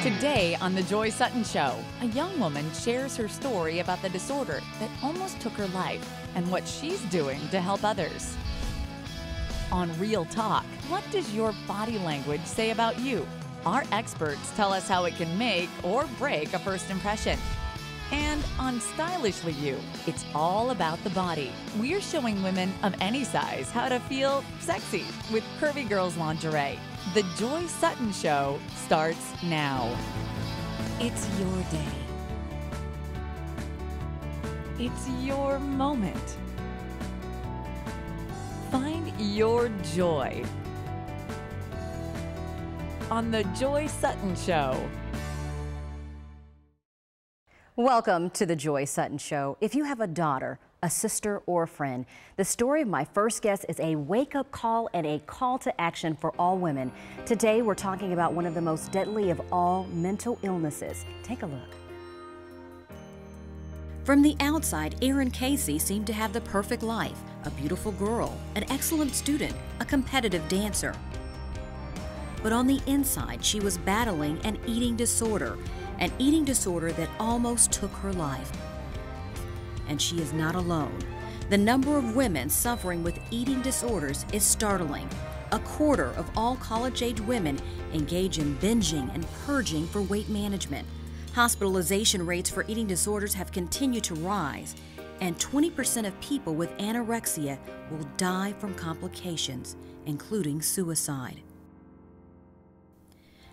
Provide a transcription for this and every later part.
Today on The Joy Sutton Show, a young woman shares her story about the disorder that almost took her life and what she's doing to help others. On Real Talk, what does your body language say about you? Our experts tell us how it can make or break a first impression. And on Stylishly You, it's all about the body. We're showing women of any size how to feel sexy with Curvy Girlz Lingerie. The Joy Sutton Show starts now. It's your day. It's your moment. Find your joy on The Joy Sutton Show. Welcome to The Joy Sutton Show. If you have a daughter, a sister, or a friend, the story of my first guest is a wake-up call and a call to action for all women. Today, we're talking about one of the most deadly of all mental illnesses. Take a look. From the outside, Erin Casey seemed to have the perfect life. A beautiful girl, an excellent student, a competitive dancer. But on the inside, she was battling an eating disorder that almost took her life. And she is not alone. The number of women suffering with eating disorders is startling. A quarter of all college-age women engage in binging and purging for weight management. Hospitalization rates for eating disorders have continued to rise, and 20% of people with anorexia will die from complications, including suicide.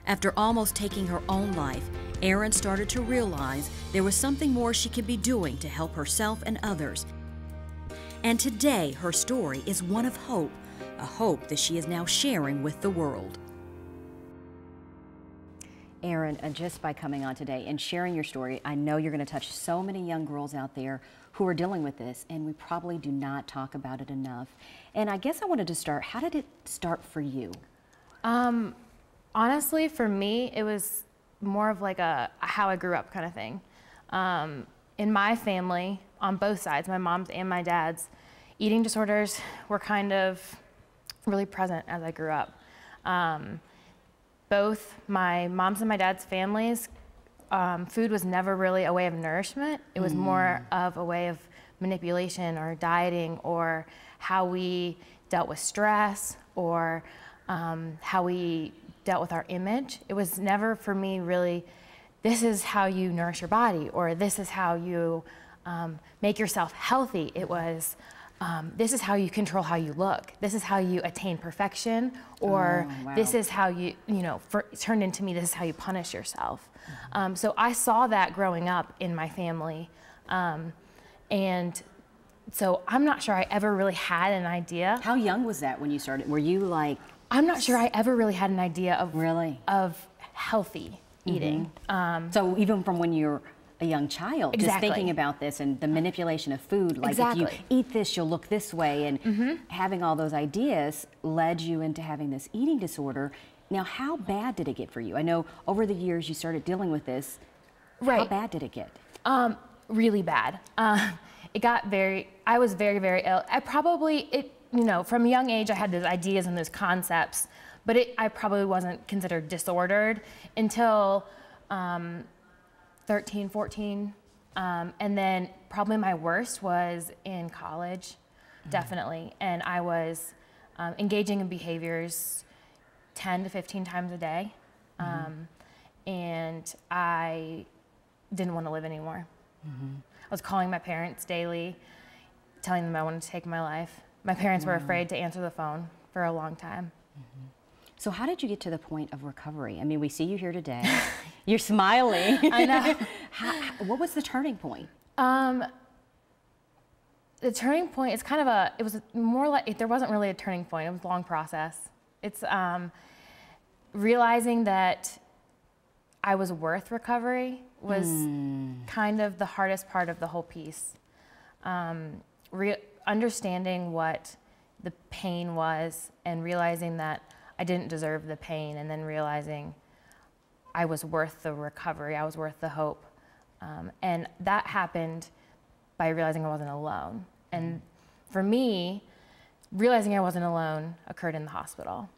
After almost taking her own life, Erin started to realize there was something more she could be doing to help herself and others. And today, her story is one of hope, a hope that she is now sharing with the world. Erin, just by coming on today and sharing your story, I know you're going to touch so many young girls out there who are dealing with this, and we probably do not talk about it enough. And I guess I wanted to start, how did it start for you? Honestly, for me, it was more of like a how I grew up kind of thing. In my family, on both sides, my mom's and my dad's, eating disorders were kind of really present as I grew up. Both my mom's and my dad's families, food was never really a way of nourishment. It was more of a way of manipulation or dieting, or how we dealt with stress, or how we dealt with our image. It was never for me really, this is how you nourish your body, or this is how you make yourself healthy. It was, this is how you control how you look. This is how you attain perfection, or this is how you, turned into me, this is how you punish yourself. So I saw that growing up in my family. And so I'm not sure I ever really had an idea. How young was that when you started? Were you like... I'm not sure I ever really had an idea of of healthy eating. So even from when you're a young child, just thinking about this and the manipulation of food, like if you eat this, you'll look this way, and having all those ideas led you into having this eating disorder. Now, how bad did it get for you? I know over the years you started dealing with this. How bad did it get? Really bad. It got I was very, very ill. From a young age, I had those ideas and those concepts, but I probably wasn't considered disordered until 13, 14. And then probably my worst was in college, definitely. And I was engaging in behaviors 10 to 15 times a day. And I didn't want to live anymore. I was calling my parents daily, telling them I wanted to take my life. My parents were afraid to answer the phone for a long time. So how did you get to the point of recovery? I mean, we see you here today. You're smiling. I know. What was the turning point? The turning point, it was more like, there wasn't really a turning point. It was a long process. It's realizing that I was worth recovery was kind of the hardest part of the whole piece. Understanding what the pain was and realizing that I didn't deserve the pain, and then realizing I was worth the recovery, I was worth the hope. And that happened by realizing I wasn't alone. And for me, realizing I wasn't alone occurred in the hospital.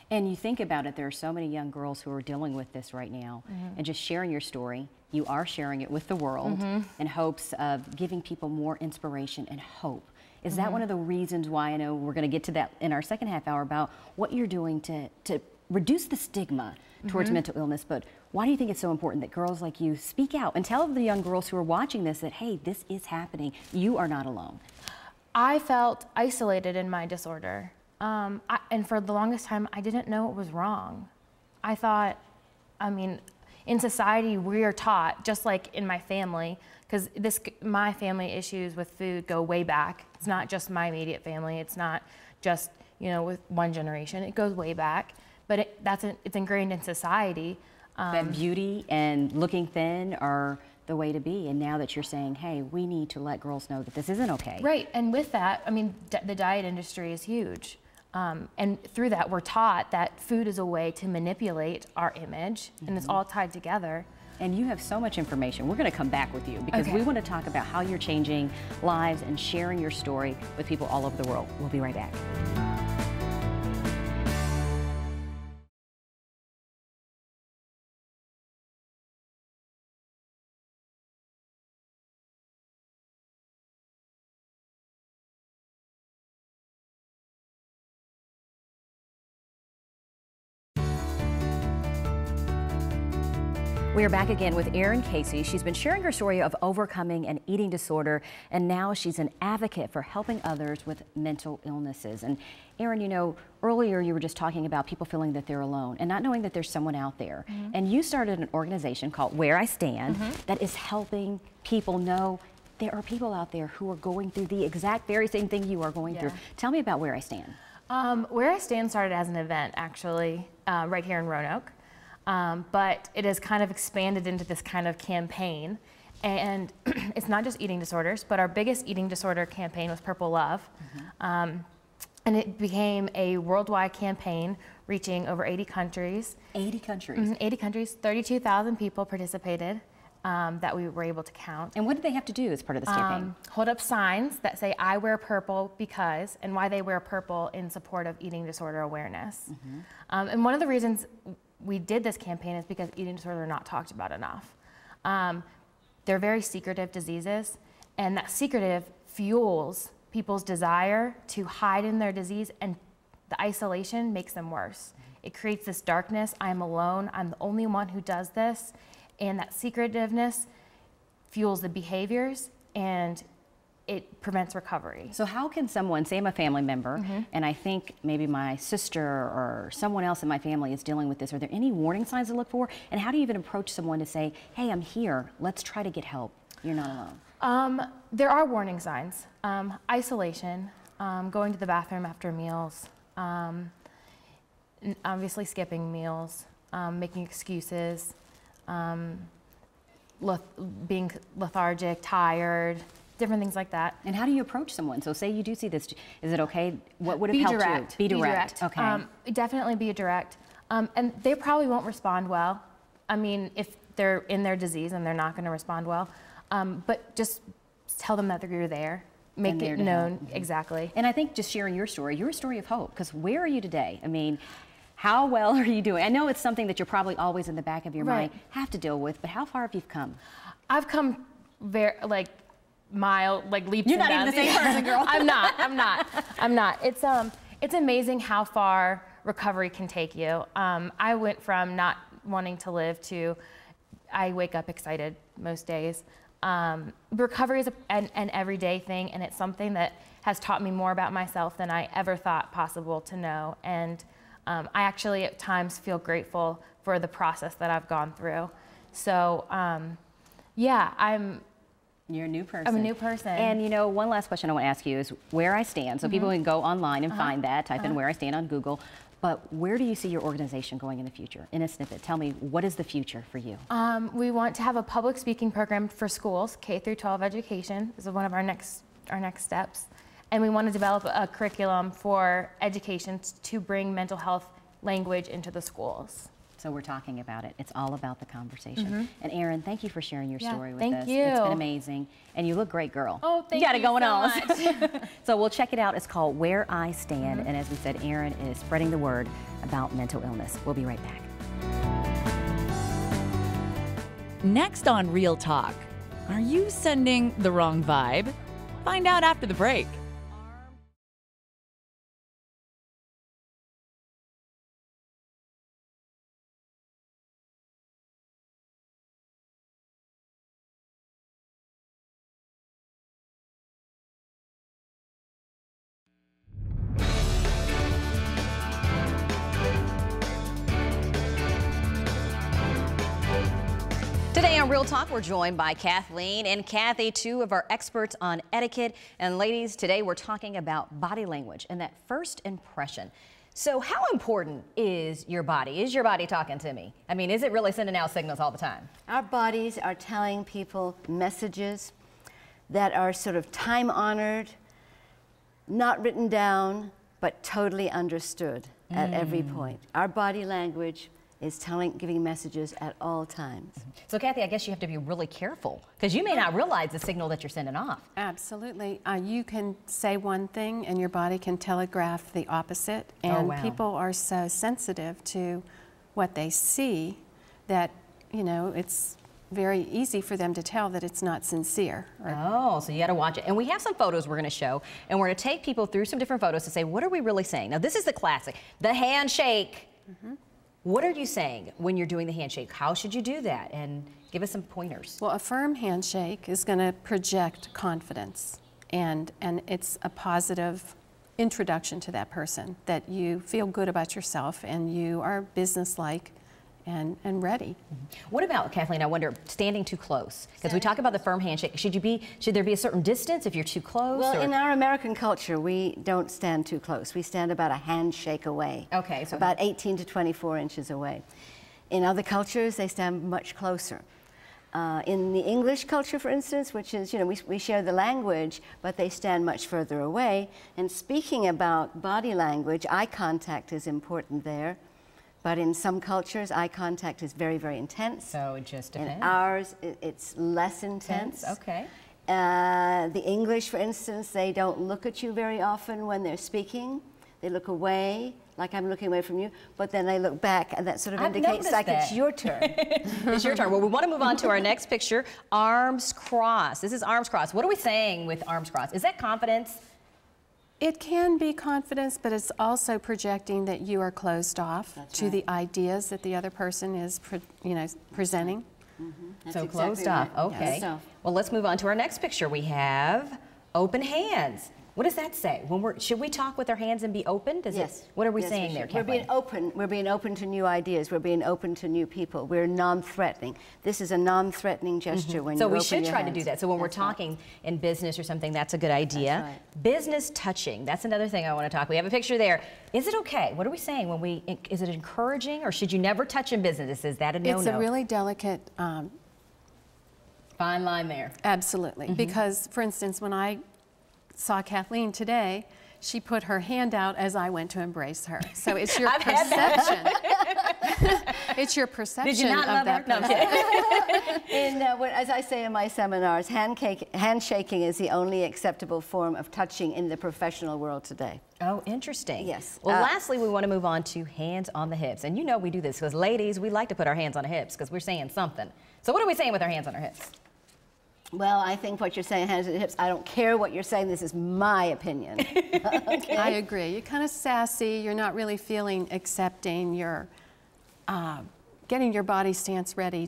And you think about it, there are so many young girls who are dealing with this right now, and just sharing your story, you are sharing it with the world in hopes of giving people more inspiration and hope. Is that one of the reasons why, I know we're going to get to that in our second half hour, about what you're doing to reduce the stigma towards mental illness, but why do you think it's so important that girls like you speak out and tell the young girls who are watching this that, hey, this is happening, you are not alone? I felt isolated in my disorder. And for the longest time, I didn't know what was wrong. I thought, I mean, in society, we are taught, just like in my family, because my family issues with food go way back. It's not just my immediate family. It's not just, you know, with one generation. It goes way back, but it's ingrained in society. That beauty and looking thin are the way to be, and now that you're saying, hey, we need to let girls know that this isn't okay. Right, and with that, I mean, the diet industry is huge. And through that, we're taught that food is a way to manipulate our image, and it's all tied together. And you have so much information. We're going to come back with you because we want to talk about how you're changing lives and sharing your story with people all over the world. We'll be right back. We are back again with Erin Casey. She's been sharing her story of overcoming an eating disorder, and now she's an advocate for helping others with mental illnesses. And Erin, you know, earlier you were just talking about people feeling that they're alone and not knowing that there's someone out there. And you started an organization called Where I Stand that is helping people know there are people out there who are going through the exact very same thing you are going through. Tell me about Where I Stand. Where I Stand started as an event, actually, right here in Roanoke. But it has kind of expanded into this kind of campaign. And it's not just eating disorders, but our biggest eating disorder campaign was Purple Love. And it became a worldwide campaign reaching over 80 countries. 80 countries? 80 countries, 32,000 people participated that we were able to count. And what did they have to do as part of this campaign? Hold up signs that say, I wear purple because, and why they wear purple in support of eating disorder awareness. And one of the reasons we did this campaign is because eating disorders are not talked about enough. They're very secretive diseases, and that secretive fuels people's desire to hide in their disease, and the isolation makes them worse. It creates this darkness. I'm alone. I'm the only one who does this. And that secretiveness fuels the behaviors, and it prevents recovery. So how can someone, say I'm a family member, and I think maybe my sister or someone else in my family is dealing with this, are there any warning signs to look for? And how do you even approach someone to say, hey, I'm here, let's try to get help, you're not alone? There are warning signs. Isolation, going to the bathroom after meals, obviously skipping meals, making excuses, being lethargic, tired, different things like that. And how do you approach someone? So say you do see this, is it okay? What would have helped you? Be direct. Okay. Definitely be direct. And they probably won't respond well. I mean, if they're in their disease and they're not going to respond well, but just tell them that you're there. Make it known. Exactly. And I think just sharing your story, you're a story of hope, because where are you today? I mean, how well are you doing? I know it's something that you're probably always in the back of your mind, have to deal with, but how far have you come? I've come very, like, leaps You're and bounds. not even the same person, girl. I'm not. It's amazing how far recovery can take you. I went from not wanting to live to I wake up excited most days. Recovery is an everyday thing, and it's something that has taught me more about myself than I ever thought possible to know. And I actually at times feel grateful for the process that I've gone through. So yeah, You're a new person. I'm a new person. And you know, one last question I want to ask you is Where I Stand. So people can go online and find that, type in Where I Stand on Google. But where do you see your organization going in the future? In a snippet, tell me, what is the future for you? We want to have a public speaking program for schools, K through 12 education. This is one of our next steps. And we want to develop a curriculum for education to bring mental health language into the schools. So we're talking about it. It's all about the conversation. And Erin, thank you for sharing your story with thank us. you. It's been amazing. And you look great, girl. Oh, thank you got it going so on. much. So we'll check it out. It's called Where I Stand. And as we said, Erin is spreading the word about mental illness. We'll be right back. Next on Real Talk, are you sending the wrong vibe? Find out after the break. Today on Real Talk, we're joined by Kathleen and Kathy, two of our experts on etiquette. And ladies, today we're talking about body language and that first impression. So how important is your body? Is your body talking to me? I mean, is it really sending out signals all the time? Our bodies are telling people messages that are sort of time-honored, not written down, but totally understood at every point. Our body language is giving messages at all times. So Kathy, I guess you have to be really careful because you may not realize the signal that you're sending off. Absolutely. You can say one thing and your body can telegraph the opposite. And people are so sensitive to what they see that, you know, it's very easy for them to tell that it's not sincere. Oh, so you got to watch it. And we have some photos we're going to show, and we're going to take people through some different photos to say, what are we really saying? Now, this is the classic, the handshake. What are you saying when you're doing the handshake? How should you do that? And give us some pointers. Well, a firm handshake is going to project confidence, and it's a positive introduction to that person, that you feel good about yourself and you are businesslike and ready. What about, Kathleen, I wonder, standing too close? Because we talk about the firm handshake. Should there be a certain distance if you're too close? Well, or? in our American culture, we don't stand too close. We stand about a handshake away. Okay. So about 18 to 24 inches away. In other cultures, they stand much closer. In the English culture, for instance, which is, you know, we share the language, but they stand much further away. And speaking about body language, eye contact is important there. But in some cultures, eye contact is very, very intense. So it just depends. In ours, it's less intense. Okay. The English, for instance, they don't look at you very often when they're speaking. They look away, like I'm looking away from you, but then they look back, and that sort of indicates like it's your turn. It's your turn. Well, we want to move on to our next picture, arms crossed. This is arms crossed. What are we saying with arms crossed? Is that confidence? It can be confidence, but it's also projecting that you are closed off to the ideas that the other person is, presenting. So closed off. Okay. Yes. Well, let's move on to our next picture. We have open hands. What does that say? Should we talk with our hands and be open? What are we saying there, We're being open. We're being open to new ideas. We're being open to new people. We're non-threatening. This is a non-threatening gesture when you open your hands. So we should try to do that. So when we're talking in business or something, that's a good idea. That's right. Business touching. That's another thing I want to talk. We have a picture there. Is it okay? What are we saying when is it encouraging, or should you never touch in business? Is that a no-no? It's a really delicate fine line there. Absolutely. Because, for instance, when I saw Kathleen today, she put her hand out as I went to embrace her. So it's your perception. It's your perception Did you not of love that her? person. No, As I say in my seminars, handshaking is the only acceptable form of touching in the professional world today. Oh, interesting. Yes. Well, lastly, we want to move on to hands on the hips. And you know we do this because, ladies, we like to put our hands on the hips because we're saying something. So what are we saying with our hands on our hips? Well, I think what you're saying, hands at the hips, I don't care what you're saying. This is my opinion. Okay? I agree. You're kind of sassy. You're not really feeling accepting. You're getting your body stance ready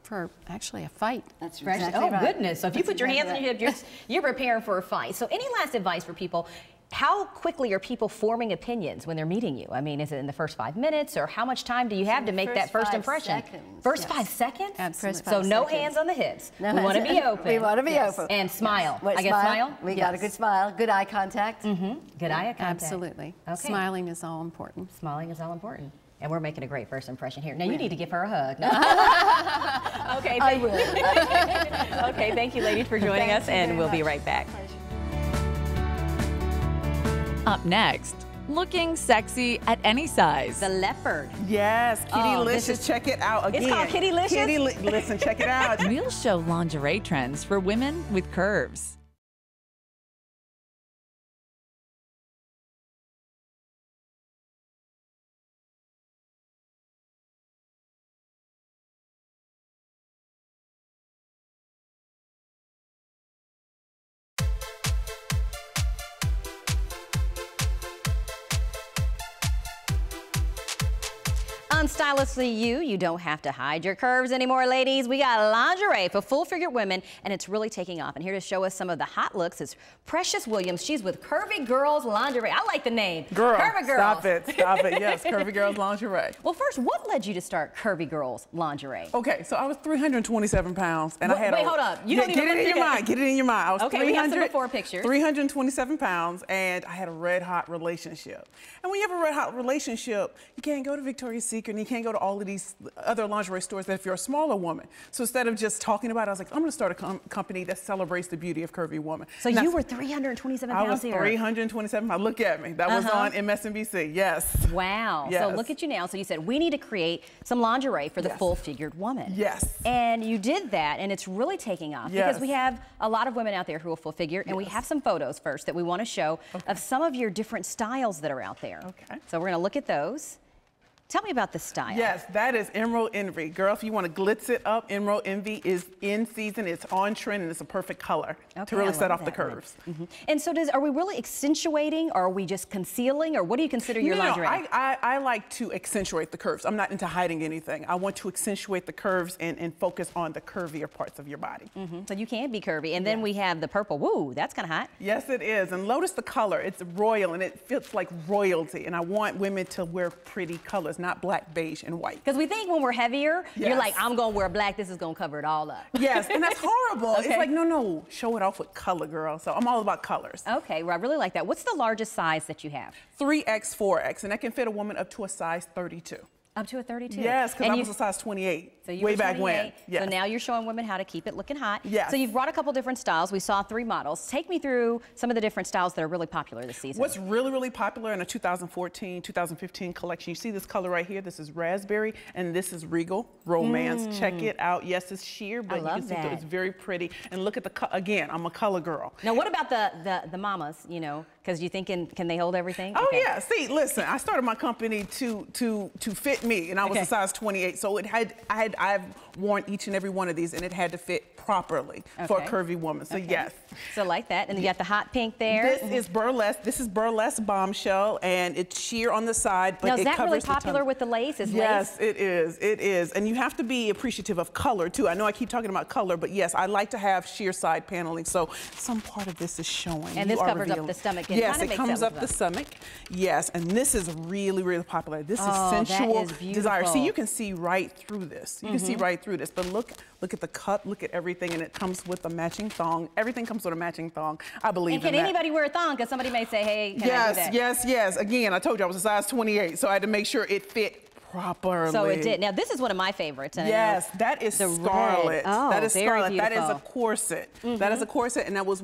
for actually a fight. That's exactly right. Oh, goodness. So if you put your hands on your hips, you're preparing for a fight. So any last advice for people? How quickly are people forming opinions when they're meeting you? I mean, is it in the first 5 minutes, or how much time do you have to make that first impression? First 5 seconds? Absolutely. So no hands on the hips. We want to be open. We want to be open. And smile. Yes. I guess smile? We got a good smile, good eye contact. Good eye contact. Absolutely. Okay. Smiling is all important. Smiling is all important. And we're making a great first impression here. Now you need to give her a hug. No. Okay, I will. Okay, thank you, ladies, for joining us, and we'll be right back. Up next, looking sexy at any size. The leopard. Yes, Kittylicious. Check it out again. It's called Kittylicious? Listen, check it out. We'll show lingerie trends for women with curves. Stylistically you don't have to hide your curves anymore, ladies. We got lingerie for full-figured women, and it's really taking off. And here to show us some of the hot looks is Precious Williams. She's with Curvy Girlz Lingerie. I like the name. Girl, Curvy Girlz. stop it. Yes, Curvy Girlz Lingerie. Well, first, what led you to start Curvy Girlz Lingerie? Okay, so I was 327 pounds, and I had wait, hold up. You don't get it in your mind. Get it in your mind. I was okay, we have some before pictures. 327 pounds, and I had a red-hot relationship. And when you have a red-hot relationship, you can't go to Victoria's Secret, and you can't go to all of these other lingerie stores that if you're a smaller woman. So instead of just talking about it, I was like, I'm going to start a company that celebrates the beauty of curvy women. So you were 327 pounds here. I was 327 pounds. Look at me. That was on MSNBC. Yes. Wow. Yes. So look at you now. So you said, we need to create some lingerie for the full-figured woman. Yes. And you did that, and it's really taking off because we have a lot of women out there who are full-figured, and we have some photos first that we want to show of some of your different styles that are out there. Okay. So we're going to look at those. Tell me about the style. Yes, that is Emerald Envy. Girl, if you want to glitz it up, Emerald Envy is in season, it's on trend, and it's a perfect color to really set off the curves. And so are we really accentuating, or are we just concealing, or what do you consider your lingerie? I like to accentuate the curves. I'm not into hiding anything. I want to accentuate the curves and focus on the curvier parts of your body. So you can be curvy. And then we have the purple. Woo, that's kind of hot. Yes, it is. And notice the color. It's royal, and it feels like royalty. And I want women to wear pretty colors, not black, beige, and white. Because we think when we're heavier, you're like, I'm going to wear black. This is going to cover it all up. Yes, and that's horrible. It's like, no, show it off with color, girl. So I'm all about colors. Okay, well, I really like that. What's the largest size that you have? 3X, 4X, and that can fit a woman up to a size 32. Up to a 32? Yes, because I was a size 28 so way back when. Yes. So now you're showing women how to keep it looking hot. Yes. So you've brought a couple different styles. We saw 3 models. Take me through some of the different styles that are really popular this season. What's really popular in a 2014, 2015 collection, you see this color right here. This is raspberry, and this is regal romance. Check it out. Yes, it's sheer, but you can see it's very pretty. And look at the, again, I'm a color girl. Now, what about the mamas, you know, because you thinking, can they hold everything? Oh, yeah. See, listen, I started my company to fit me, and I was a size 28, so I've worn each and every one of these, and it had to fit properly for a curvy woman. So yes. So like that, and you got the hot pink there. This is burlesque. This is burlesque bombshell, and it's sheer on the side, but now, it covers the tummy. Is that really popular with the lace? Yes, it is. It is, and you have to be appreciative of color too. I know I keep talking about color, but yes, I like to have sheer side paneling, so some part of this is showing. And this covers up the stomach. Yes, it comes up the stomach. Yes, and this is really popular. This is sensual desire. See, you can see right through this. You can see right through this, but look at the cut, look at everything, and it comes with a matching thong. Everything comes with a matching thong. I believe in that. And can anybody wear a thong? Because somebody may say, hey, can I do that? Yes. Again, I told you I was a size 28, so I had to make sure it fit properly. So it did. Now, this is one of my favorites. And yes, that is scarlet. Oh, that is scarlet. Beautiful. That is a corset. That is a corset, and that was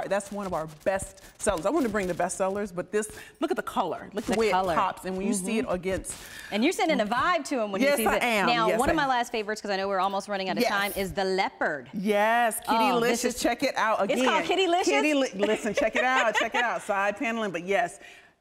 that's one of our best sellers. I want to bring the best sellers, but this, look at the color. Look at the way it pops, and when you see it against. And you're sending a vibe to them when you see it. Yes, I am. Now, one of my last favorites, because I know we're almost running out of time, is the leopard. Yes, Kittylicious. Check it out again. It's called Kittylicious? Listen, check it out. Check it out. Side paneling, but yes.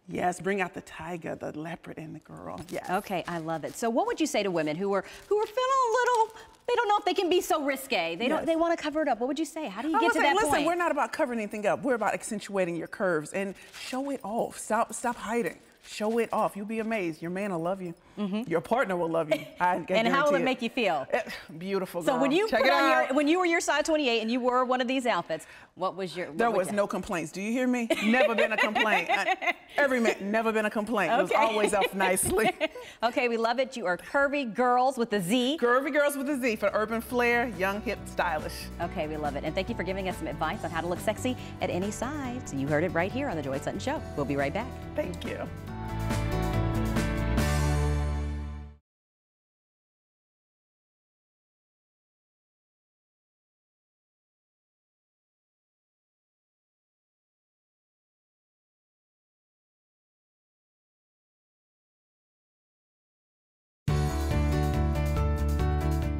Yes, bring out the tiger, the leopard, and the girl. Yes. Okay, I love it. So what would you say to women who are feeling a little, they don't know if they can be so risque. They want to cover it up. What would you say? How do you get to that point? Listen, we're not about covering anything up. We're about accentuating your curves and show it off. Stop hiding. Show it off. You'll be amazed. Your man will love you. Your partner will love you. And how will it make you feel? Beautiful, girl. So when you when you were your size 28 and you wore one of these outfits, what was your? There was no complaints. Do you hear me? Never been a complaint. Every man, never been a complaint. It was always off nicely. Okay, we love it. You are Curvy Girlz with a Z. Curvy Girlz with a Z for urban flair, young, hip, stylish. Okay, we love it. And thank you for giving us some advice on how to look sexy at any size. So you heard it right here on the Joy Sutton Show. We'll be right back. Thank you.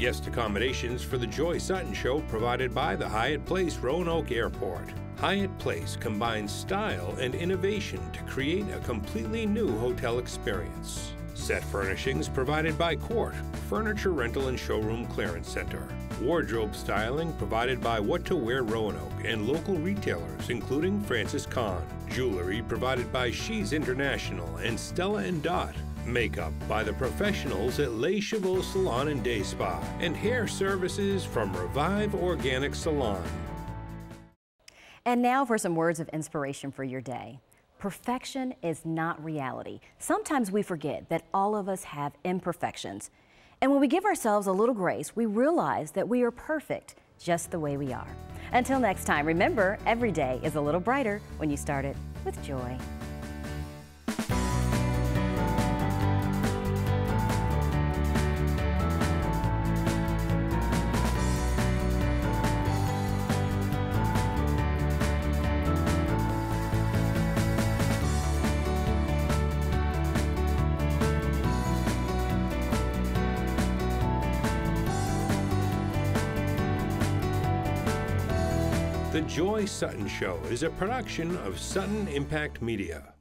Guest accommodations for the Joy Sutton Show provided by the Hyatt Place Roanoke Airport. Hyatt Place combines style and innovation to create a completely new hotel experience. Set furnishings provided by Court, Furniture Rental and Showroom Clearance Center. Wardrobe styling provided by What to Wear Roanoke and local retailers including Francis Kahn. Jewelry provided by She's International and Stella & Dot. Makeup by the professionals at Les Chevaux Salon and Day Spa. And hair services from Revive Organic Salon. And now for some words of inspiration for your day. Perfection is not reality. Sometimes we forget that all of us have imperfections. And when we give ourselves a little grace, we realize that we are perfect just the way we are. Until next time, remember, every day is a little brighter when you start it with joy. The Joy Sutton Show is a production of Sutton Impact Media.